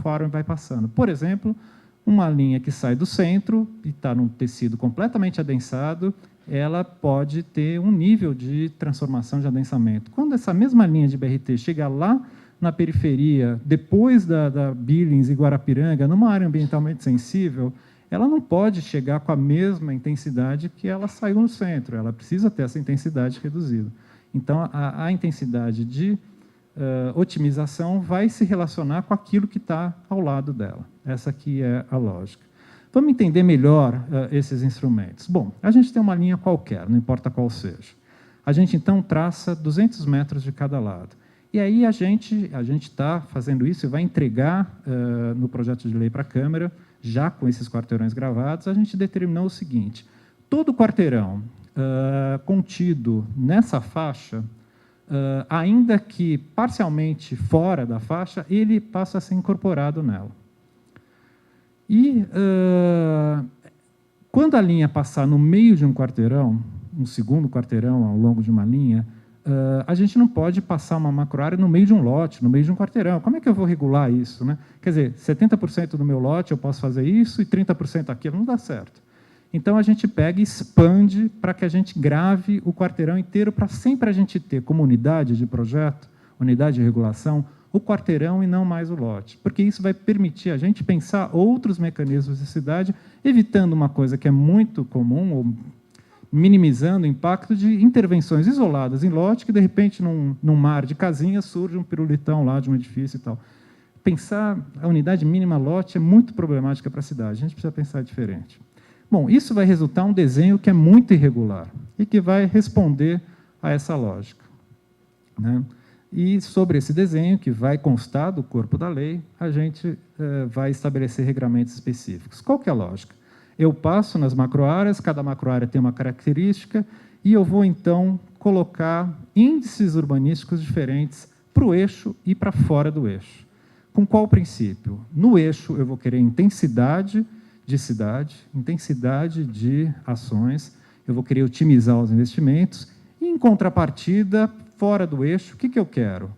conforme vai passando. Por exemplo, uma linha que sai do centro e está num tecido completamente adensado, ela pode ter um nível de transformação de adensamento. Quando essa mesma linha de BRT chega lá na periferia, depois da Billings e Guarapiranga, numa área ambientalmente sensível, ela não pode chegar com a mesma intensidade que ela saiu no centro, ela precisa ter essa intensidade reduzida. Então, a intensidade de otimização vai se relacionar com aquilo que está ao lado dela. Essa aqui é a lógica. Vamos entender melhor esses instrumentos. Bom, a gente tem uma linha qualquer, não importa qual seja. A gente, então, traça 200 metros de cada lado. E aí a gente está fazendo isso e vai entregar no projeto de lei para a Câmara, já com esses quarteirões gravados, a gente determinou o seguinte: todo quarteirão contido nessa faixa, ainda que parcialmente fora da faixa, ele passa a ser incorporado nela. E, quando a linha passar no meio de um quarteirão, um segundo quarteirão ao longo de uma linha, a gente não pode passar uma macroárea no meio de um lote, no meio de um quarteirão. Como é que eu vou regular isso, né? Quer dizer, 70% do meu lote eu posso fazer isso e 30% aquilo, não dá certo. Então, a gente pega e expande para que a gente grave o quarteirão inteiro, para sempre a gente ter como unidade de projeto, unidade de regulação, o quarteirão e não mais o lote. Porque isso vai permitir a gente pensar outros mecanismos de cidade, evitando uma coisa que é muito comum, ou minimizando o impacto de intervenções isoladas em lote, que, de repente, num mar de casinhas, surge um pirulitão lá de um edifício e tal. Pensar a unidade mínima lote é muito problemática para a cidade, a gente precisa pensar diferente. Bom, isso vai resultar um desenho que é muito irregular e que vai responder a essa lógica, né? E, sobre esse desenho, que vai constar do corpo da lei, a gente vai estabelecer regramentos específicos. Qual que é a lógica? Eu passo nas macroáreas, cada macroárea tem uma característica, e eu vou, então, colocar índices urbanísticos diferentes para o eixo e para fora do eixo. Com qual princípio? No eixo, eu vou querer intensidade de cidade, intensidade de ações, eu vou querer otimizar os investimentos, e, em contrapartida, fora do eixo, o que eu quero?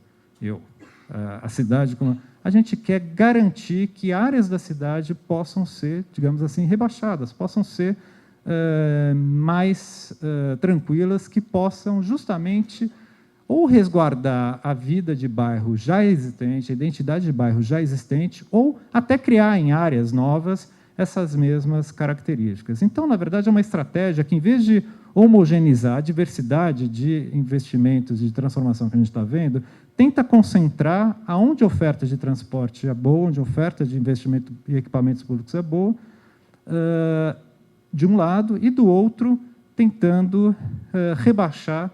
A cidade, a gente quer garantir que áreas da cidade possam ser, digamos assim, rebaixadas, possam ser mais tranquilas, que possam justamente ou resguardar a vida de bairro já existente, a identidade de bairro já existente, ou até criar em áreas novas essas mesmas características. Então, na verdade, é uma estratégia que, em vez de homogeneizar a diversidade de investimentos e de transformação que a gente está vendo, tenta concentrar aonde a oferta de transporte é boa, onde a oferta de investimento e equipamentos públicos é boa, de um lado, e do outro, tentando rebaixar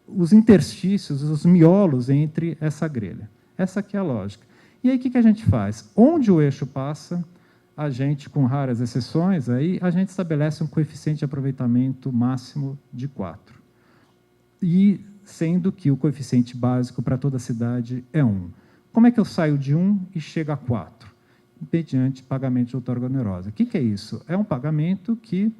os interstícios, os miolos entre essa grelha. Essa aqui é a lógica. E aí, o que a gente faz? Onde o eixo passa, a gente, com raras exceções, aí, a gente estabelece um coeficiente de aproveitamento máximo de 4. E sendo que o coeficiente básico para toda a cidade é 1. Como é que eu saio de 1 e chego a 4? Mediante pagamento de outorga onerosa. O que é isso? É um pagamento que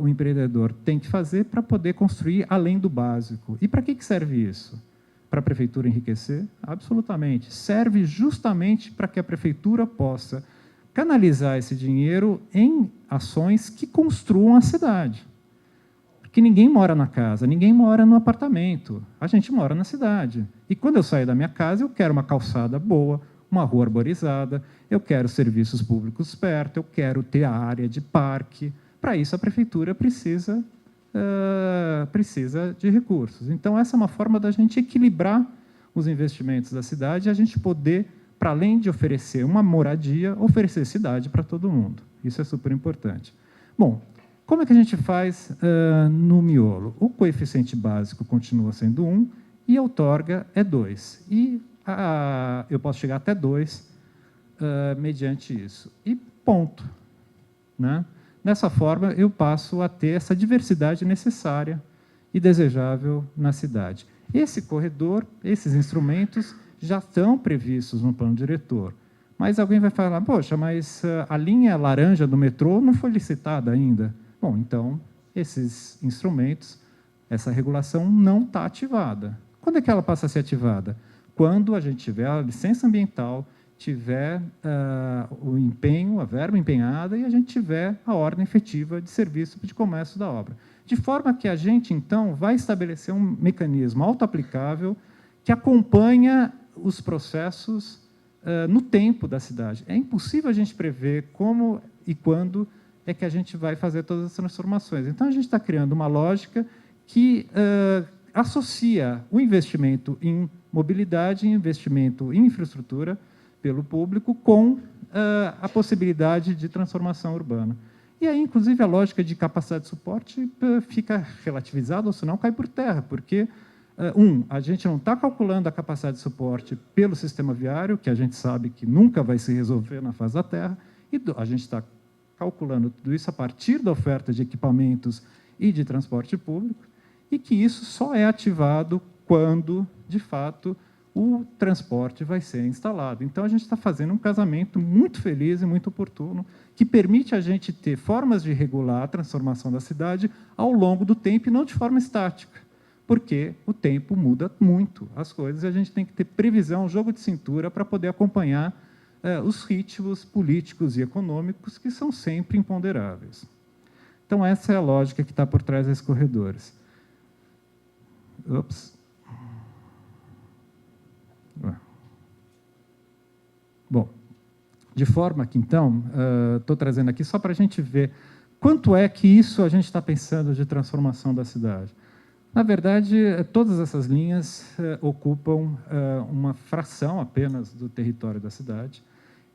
o empreendedor tem que fazer para poder construir além do básico. E para que serve isso? Para a prefeitura enriquecer? Absolutamente. Serve justamente para que a prefeitura possa canalizar esse dinheiro em ações que construam a cidade. Porque ninguém mora na casa, ninguém mora no apartamento. A gente mora na cidade. E, quando eu saio da minha casa, eu quero uma calçada boa, uma rua arborizada, eu quero serviços públicos perto, eu quero ter a área de parque. Para isso, a prefeitura precisa de recursos. Então, essa é uma forma da gente equilibrar os investimentos da cidade e a gente poder, para além de oferecer uma moradia, oferecer cidade para todo mundo. Isso é super importante. Bom, como é que a gente faz no miolo? O coeficiente básico continua sendo 1 e a outorga é 2. E eu posso chegar até 2 mediante isso. E ponto, né? Dessa forma, eu passo a ter essa diversidade necessária e desejável na cidade. Esse corredor, esses instrumentos, já estão previstos no plano diretor. Mas alguém vai falar, poxa, mas a linha laranja do metrô não foi licitada ainda. Bom, então, esses instrumentos, essa regulação não está ativada. Quando é que ela passa a ser ativada? Quando a gente tiver a licença ambiental tiver o empenho, a verba empenhada, e a gente tiver a ordem efetiva de serviço de comércio da obra. De forma que a gente, então, vai estabelecer um mecanismo auto-aplicável que acompanha os processos no tempo da cidade. É impossível a gente prever como e quando é que a gente vai fazer todas as transformações. Então, a gente está criando uma lógica que associa o investimento em mobilidade e investimento em infraestrutura pelo público com a possibilidade de transformação urbana. E aí, inclusive, a lógica de capacidade de suporte fica relativizada, ou senão cai por terra, porque, a gente não está calculando a capacidade de suporte pelo sistema viário, que a gente sabe que nunca vai se resolver na face da terra, e a gente está calculando tudo isso a partir da oferta de equipamentos e de transporte público, e que isso só é ativado quando, de fato, o transporte vai ser instalado. Então, a gente está fazendo um casamento muito feliz e muito oportuno, que permite a gente ter formas de regular a transformação da cidade ao longo do tempo e não de forma estática, porque o tempo muda muito as coisas e a gente tem que ter previsão, jogo de cintura, para poder acompanhar os ritmos políticos e econômicos que são sempre imponderáveis. Então, essa é a lógica que está por trás desses corredores. Ops. Bom, de forma que, então, estou trazendo aqui só para a gente ver quanto é que isso a gente está pensando de transformação da cidade. Na verdade, todas essas linhas ocupam uma fração apenas do território da cidade,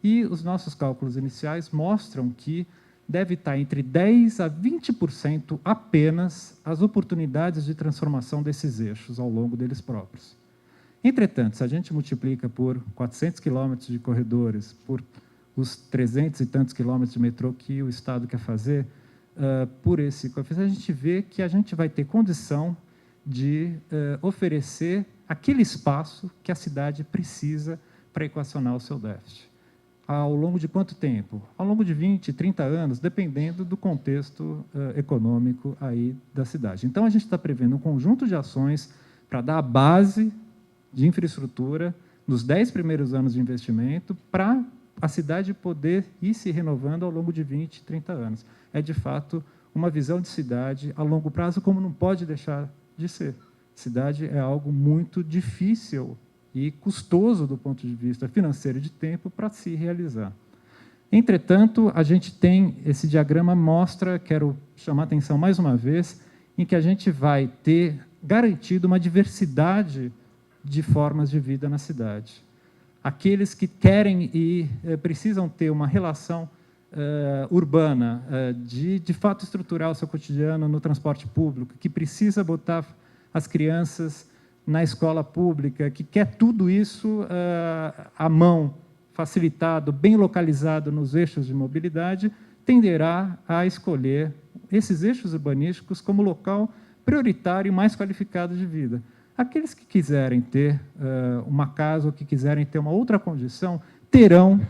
e os nossos cálculos iniciais mostram que deve estar entre 10% a 20% apenas as oportunidades de transformação desses eixos ao longo deles próprios. Entretanto, se a gente multiplica por 400 quilômetros de corredores, por os 300 e tantos quilômetros de metrô que o Estado quer fazer, por esse coeficiente, a gente vê que a gente vai ter condição de oferecer aquele espaço que a cidade precisa para equacionar o seu déficit. Ao longo de quanto tempo? Ao longo de 20, 30 anos, dependendo do contexto econômico aí da cidade. Então, a gente está prevendo um conjunto de ações para dar a base de infraestrutura nos 10 primeiros anos de investimento para a cidade poder ir se renovando ao longo de 20, 30 anos. É, de fato, uma visão de cidade a longo prazo, como não pode deixar de ser. Cidade é algo muito difícil e custoso do ponto de vista financeiro e de tempo para se realizar. Entretanto, a gente tem, esse diagrama mostra, quero chamar a atenção mais uma vez, em que a gente vai ter garantido uma diversidade de formas de vida na cidade. Aqueles que querem e precisam ter uma relação urbana, de fato estruturar o seu cotidiano no transporte público, que precisa botar as crianças na escola pública, que quer tudo isso à mão, facilitado, bem localizado nos eixos de mobilidade, tenderá a escolher esses eixos urbanísticos como local prioritário e mais qualificado de vida. Aqueles que quiserem ter uma casa ou que quiserem ter uma outra condição, terão,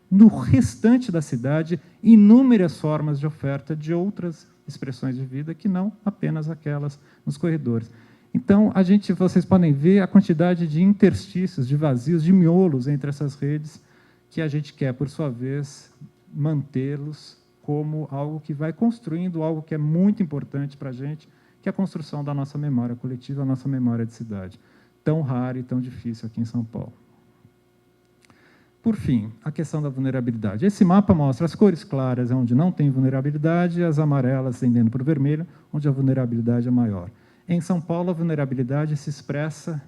no restante da cidade, inúmeras formas de oferta de outras expressões de vida que não apenas aquelas nos corredores. Então, vocês podem ver a quantidade de interstícios, de vazios, de miolos entre essas redes, que a gente quer, por sua vez, mantê-los como algo que vai construindo algo que é muito importante para a gente, que é a construção da nossa memória coletiva, a nossa memória de cidade, tão rara e tão difícil aqui em São Paulo. Por fim, a questão da vulnerabilidade. Esse mapa mostra as cores claras, onde não tem vulnerabilidade, e as amarelas, tendendo para o vermelho, onde a vulnerabilidade é maior. Em São Paulo, a vulnerabilidade se expressa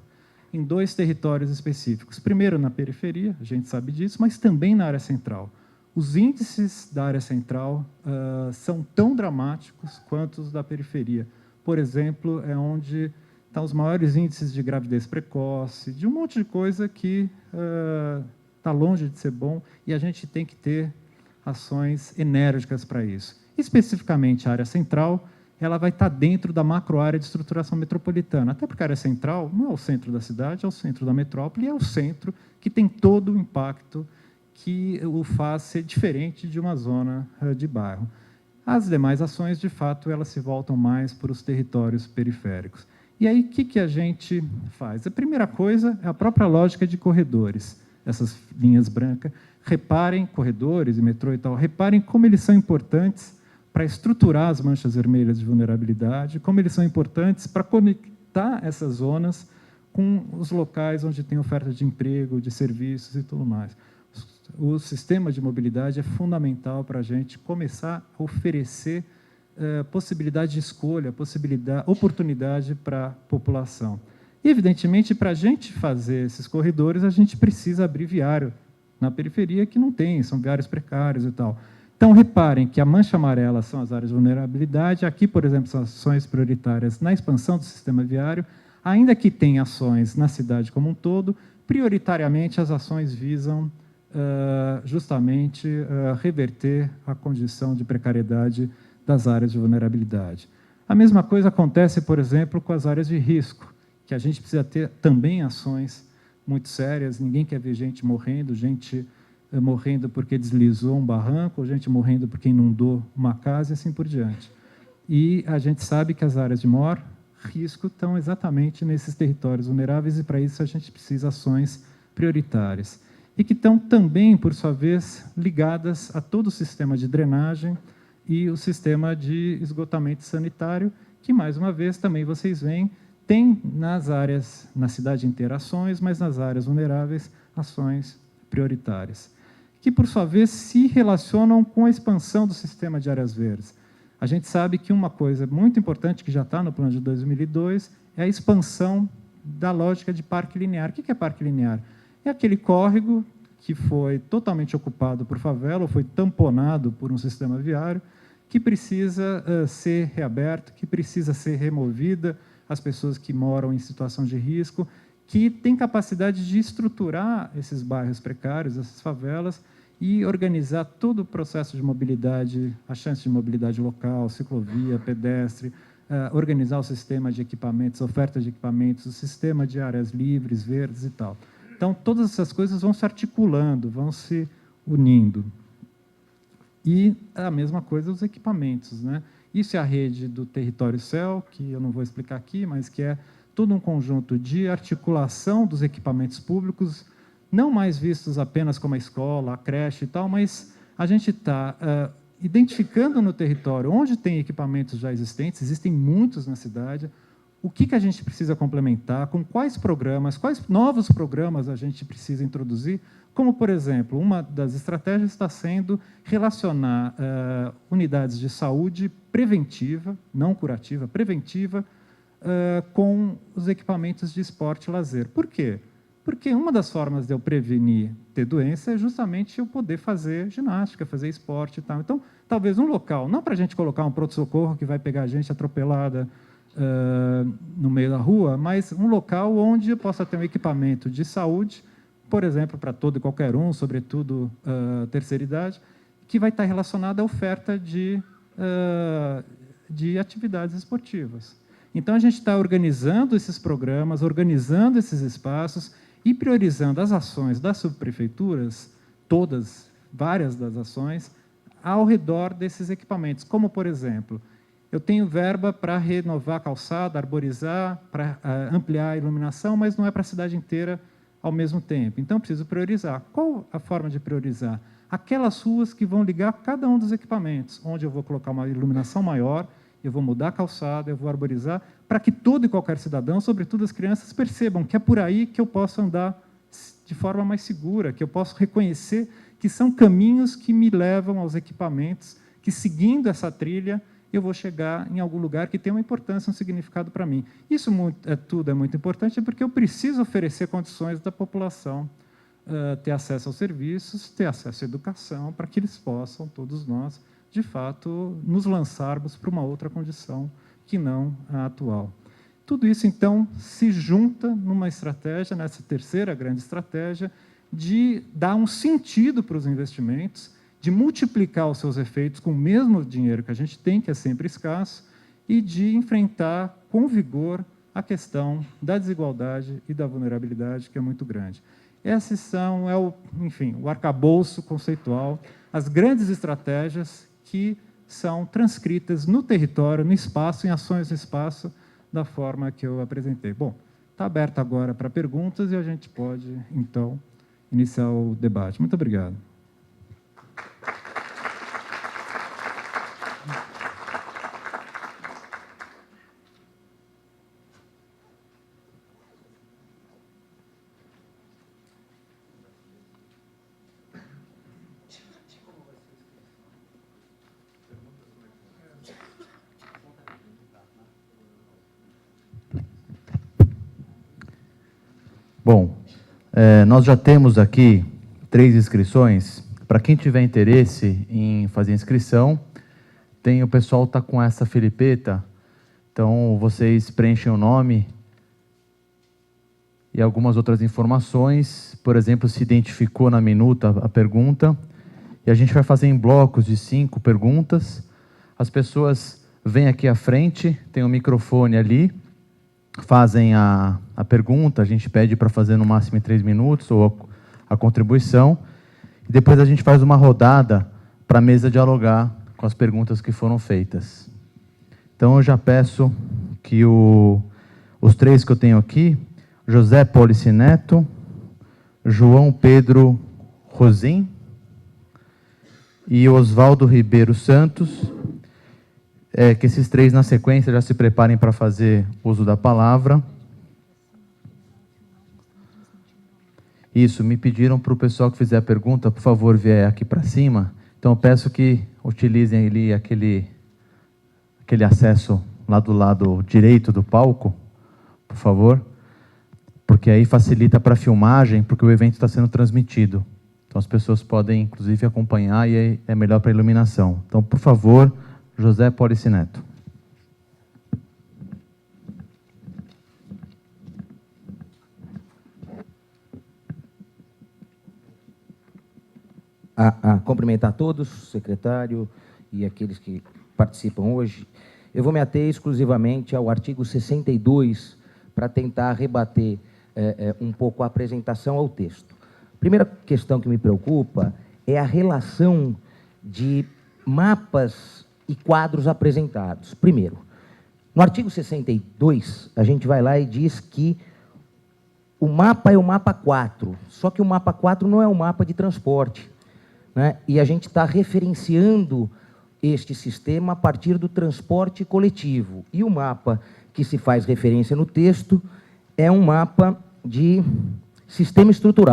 em 2 territórios específicos. Primeiro, na periferia, a gente sabe disso, mas também na área central. Os índices da área central são tão dramáticos quanto os da periferia. Por exemplo, é onde estão os maiores índices de gravidez precoce, de um monte de coisa que está longe de ser bom, e a gente tem que ter ações enérgicas para isso. Especificamente, a área central, ela vai estar dentro da macroárea de estruturação metropolitana, até porque a área central não é o centro da cidade, é o centro da metrópole, e é o centro que tem todo o impacto que o faz ser diferente de uma zona de bairro. As demais ações, de fato, elas se voltam mais para os territórios periféricos. E aí, o que a gente faz? A primeira coisa é a própria lógica de corredores. essas linhas brancas. Reparem, corredores e metrô e tal, reparem como eles são importantes para estruturar as manchas vermelhas de vulnerabilidade, como eles são importantes para conectar essas zonas com os locais onde tem oferta de emprego, de serviços e tudo mais. O sistema de mobilidade é fundamental para a gente começar a oferecer possibilidade de escolha, oportunidade para a população. E, evidentemente, para a gente fazer esses corredores, a gente precisa abrir viário na periferia, que não tem, são viários precários e tal. Então, reparem que a mancha amarela são as áreas de vulnerabilidade, aqui, por exemplo, são ações prioritárias na expansão do sistema viário, ainda que tenha ações na cidade como um todo, prioritariamente as ações visam justamente reverter a condição de precariedade das áreas de vulnerabilidade. A mesma coisa acontece, por exemplo, com as áreas de risco, que a gente precisa ter também ações muito sérias. Ninguém quer ver gente morrendo porque deslizou um barranco, ou gente morrendo porque inundou uma casa e assim por diante. E a gente sabe que as áreas de maior risco estão exatamente nesses territórios vulneráveis, e para isso a gente precisa de ações prioritárias. E que estão também, por sua vez, ligadas a todo o sistema de drenagem e o sistema de esgotamento sanitário, que, mais uma vez, também vocês veem, tem nas áreas, na cidade inteira, ações, mas nas áreas vulneráveis, ações prioritárias, que, por sua vez, se relacionam com a expansão do sistema de áreas verdes. A gente sabe que uma coisa muito importante, que já está no plano de 2002, é a expansão da lógica de parque linear. O que é parque linear? É aquele córrego que foi totalmente ocupado por favela, ou foi tamponado por um sistema viário, que precisa ser reaberto, que precisa ser removida, as pessoas que moram em situação de risco, que tem capacidade de estruturar esses bairros precários, essas favelas, e organizar todo o processo de mobilidade, a chance de mobilidade local, ciclovia, pedestre, organizar o sistema de equipamentos, oferta de equipamentos, o sistema de áreas livres, verdes e tal. Então, todas essas coisas vão se articulando, vão se unindo. E a mesma coisa os equipamentos, né? Isso é a rede do território céu, que eu não vou explicar aqui, mas que é todo um conjunto de articulação dos equipamentos públicos, não mais vistos apenas como a escola, a creche e tal, mas a gente está identificando no território onde tem equipamentos já existentes, existem muitos na cidade, o que a gente precisa complementar, com quais programas, quais novos programas a gente precisa introduzir, como, por exemplo, uma das estratégias está sendo relacionar unidades de saúde preventiva, não curativa, preventiva, com os equipamentos de esporte e lazer. Por quê? Porque uma das formas de eu prevenir ter doença é justamente eu poder fazer ginástica, fazer esporte e tal. Então, talvez um local, não para a gente colocar um pronto-socorro que vai pegar a gente atropelada no meio da rua, mas um local onde eu possa ter um equipamento de saúde, por exemplo, para todo e qualquer um, sobretudo terceira idade, que vai estar relacionado à oferta de atividades esportivas. Então, a gente está organizando esses programas, organizando esses espaços e priorizando as ações das subprefeituras, todas, várias das ações, ao redor desses equipamentos, como, por exemplo, eu tenho verba para renovar a calçada, arborizar, para ampliar a iluminação, mas não é para a cidade inteira ao mesmo tempo. Então, preciso priorizar. Qual a forma de priorizar? Aquelas ruas que vão ligar cada um dos equipamentos, onde eu vou colocar uma iluminação maior, eu vou mudar a calçada, eu vou arborizar, para que todo e qualquer cidadão, sobretudo as crianças, percebam que é por aí que eu posso andar de forma mais segura, que eu posso reconhecer que são caminhos que me levam aos equipamentos, que, seguindo essa trilha, eu vou chegar em algum lugar que tem uma importância, um significado para mim. Isso tudo é muito importante, porque eu preciso oferecer condições da população ter acesso aos serviços, ter acesso à educação, para que eles possam, todos nós, de fato, nos lançarmos para uma outra condição que não a atual. Tudo isso, então, se junta numa estratégia, nessa terceira grande estratégia, de dar um sentido para os investimentos, de multiplicar os seus efeitos com o mesmo dinheiro que a gente tem, que é sempre escasso, e de enfrentar com vigor a questão da desigualdade e da vulnerabilidade, que é muito grande. Esses são, enfim, o arcabouço conceitual, as grandes estratégias que são transcritas no território, no espaço, em ações no espaço, da forma que eu apresentei. Bom, está aberto agora para perguntas e a gente pode, então, iniciar o debate. Muito obrigado. Bom, nós já temos aqui 3 inscrições. Para quem tiver interesse em fazer inscrição, o pessoal está com essa filipeta, então vocês preenchem o nome e algumas outras informações, por exemplo, se identificou na minuta a pergunta, e a gente vai fazer em blocos de 5 perguntas. As pessoas vêm aqui à frente, tem um microfone ali, fazem a pergunta, a gente pede para fazer no máximo em 3 minutos, ou a contribuição, e depois a gente faz uma rodada para a mesa dialogar com as perguntas que foram feitas. Então, eu já peço que os 3 que eu tenho aqui, José Polici Neto, João Pedro Rosim e Oswaldo Ribeiro Santos, que esses 3 na sequência já se preparem para fazer uso da palavra. Isso, me pediram para o pessoal que fizer a pergunta, por favor, vier aqui para cima. Então, eu peço que utilizem ali aquele acesso lá do lado direito do palco, por favor, porque aí facilita para a filmagem, porque o evento está sendo transmitido. Então, as pessoas podem, inclusive, acompanhar e é melhor para a iluminação. Então, por favor, José Polici Neto. Cumprimentar a todos, secretário e aqueles que participam hoje. Eu vou me ater exclusivamente ao artigo 62 para tentar rebater um pouco a apresentação ao texto. A primeira questão que me preocupa é a relação de mapas e quadros apresentados. Primeiro, no artigo 62, a gente vai lá e diz que o mapa é o mapa 4, só que o mapa 4 não é o mapa de transporte, né? E a gente está referenciando este sistema a partir do transporte coletivo. E o mapa que se faz referência no texto é um mapa de sistema estrutural.